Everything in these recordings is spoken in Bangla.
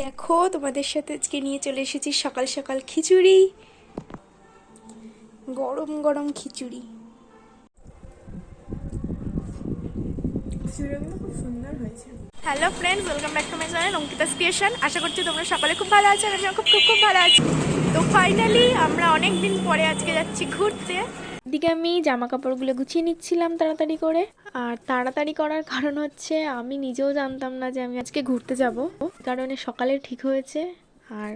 দেখো তোমাদের সাথে আজকে নিয়ে চলে এসেছি সকাল সকাল খিচুড়ি, গরম গরম খিচুড়ি। খুব সুন্দর হয়েছে। Hello friends, welcome back to my channel Ankita's creation. আশা করছি তোমরা সকালে খুব ভালো আছো, আমি খুব খুব খুব ভালো আছি। তো ফাইনালি আমরা অনেক দিন পরে আজকে যাচ্ছি ঘুরতে। এদিকে আমি জামা কাপড়গুলো গুছিয়ে নিচ্ছিলাম তাড়াতাড়ি করে। আর তাড়াতাড়ি করার কারণ হচ্ছে আমি নিজেও জানতাম না যে আমি আজকে ঘুরতে যাব, কারণে সকালে ঠিক হয়েছে আর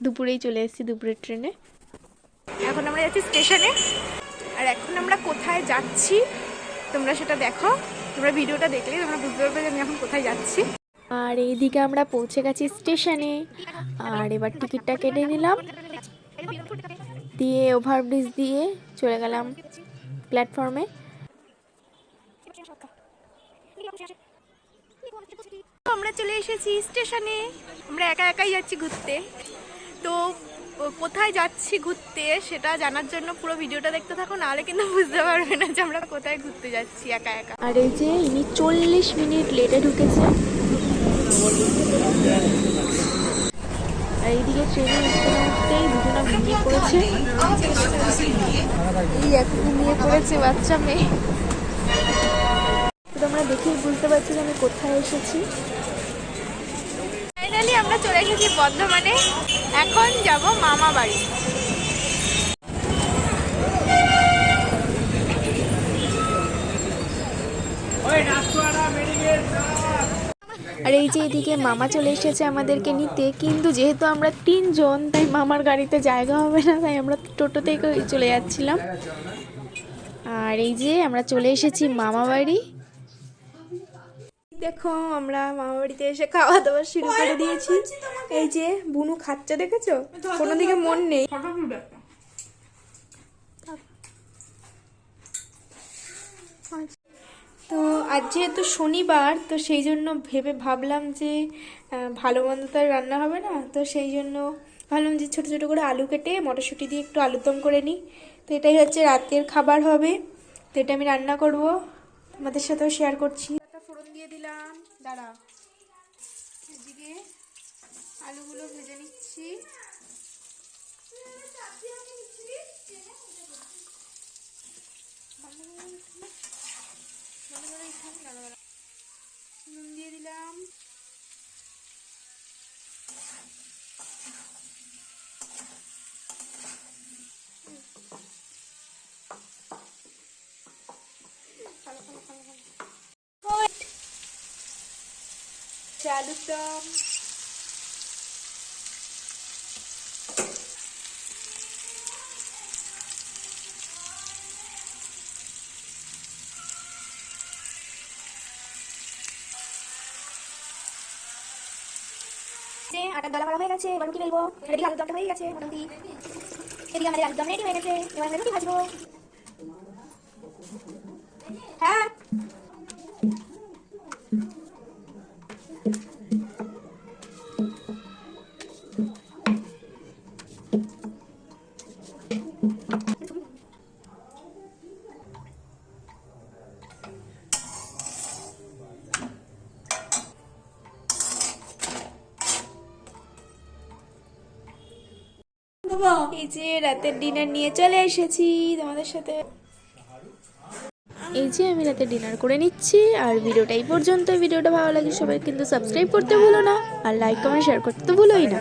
দুপুরেই চলে এসেছি, দুপুরের ট্রেনে। এখন আমরা যাচ্ছি স্টেশনে। আর এখন আমরা কোথায় যাচ্ছি তোমরা সেটা দেখো, তোমরা ভিডিওটা দেখলে তোমরা বুঝতে পারবে যে আমি এখন কোথায় যাচ্ছি। আর এইদিকে আমরা পৌঁছে গেছি স্টেশনে। আর এবার টিকিটটা কেটে নিলাম, দিয়ে ওভারব্রিজ দিয়ে চলে গেলাম প্ল্যাটফর্মে। আমরা চলে এসেছি স্টেশনে। আমরা একা একাই যাচ্ছি ঘুরতে। তো কোথায় যাচ্ছি ঘুরতে সেটা জানার জন্য পুরো ভিডিওটা দেখতে থাকো, নাহলে কিন্তু বুঝতে পারবে না যে আমরা কোথায় ঘুরতে যাচ্ছি একা একা। আর এই যে ইনি 40 মিনিট লেটে ঢুকেছে। আর এইদিকে ট্রেনে উঠতেই দুজনা ঘুমিয়ে পড়েছে। এই এখন ঘুমিয়ে পড়েছে বাচ্চা মেয়ে। তোমরা দেখেই বুঝতে পারছো যে আমি কোথায় এসেছি। ফাইনালি আমরা চলে এসেছি বর্ধমানে। এখন যাব মামা বাড়ি। আর এই যে এদিকে মামা চলে এসেছে আমাদেরকে নিতে, কিন্তু যেহেতু আমরা 3 জন তাই মামার গাড়িতে জায়গা হবে না, তাই আমরা টোটোতেই চলে যাচ্ছিলাম। আর এই যে আমরা চলে এসেছি মামা বাড়ি। দেখো আমরা মামা বাড়িতে এসে খাওয়া দাওয়া শুরু করে দিয়েছি। এই যে বুনু খাচ্ছে, দেখেছো? কোনো দিকে মন নেই। তো আজ যেহেতু শনিবার, তো সেই জন্য ভাবলাম যে ভালো মন্দ তো আর রান্না হবে না, তো সেই জন্য ভাবলাম যে ছোটো ছোটো করে আলু কেটে মটরশুঁটি দিয়ে একটু আলুদম করে নিই। তো এটাই হচ্ছে রাতের খাবার হবে। তো এটা আমি রান্না করব, তোমাদের সাথেও শেয়ার করছি। ফোড়ন দিয়ে দিলাম, দাঁড়া। এদিকে আলুগুলো ভেজে নিচ্ছি। নুন দিয়ে দিলাম। আলুর দম। আটার দলা করা হয়ে গেছে, এবার রুটি বেলবো। এদিকে আলুর দমটা হয়ে গেছে মোটামুটি। এদিকে আমাদের আলুর দম রেডি হয়ে গেছে, এবার আমরা রুটি ভাজবো। হ্যাঁ এই যে রাতের ডিনার নিয়ে চলে এসেছি তোমাদের সাথে। এই যে আমি রাতে ডিনার করে নিচ্ছি। আর ভিডিওটা এই পর্যন্ত। ভিডিওটা ভালো লাগে সবাই কিন্তু সাবস্ক্রাইব করতে ভুলো না, আর লাইক কমেন্ট শেয়ার করতে তো ভুলোই না।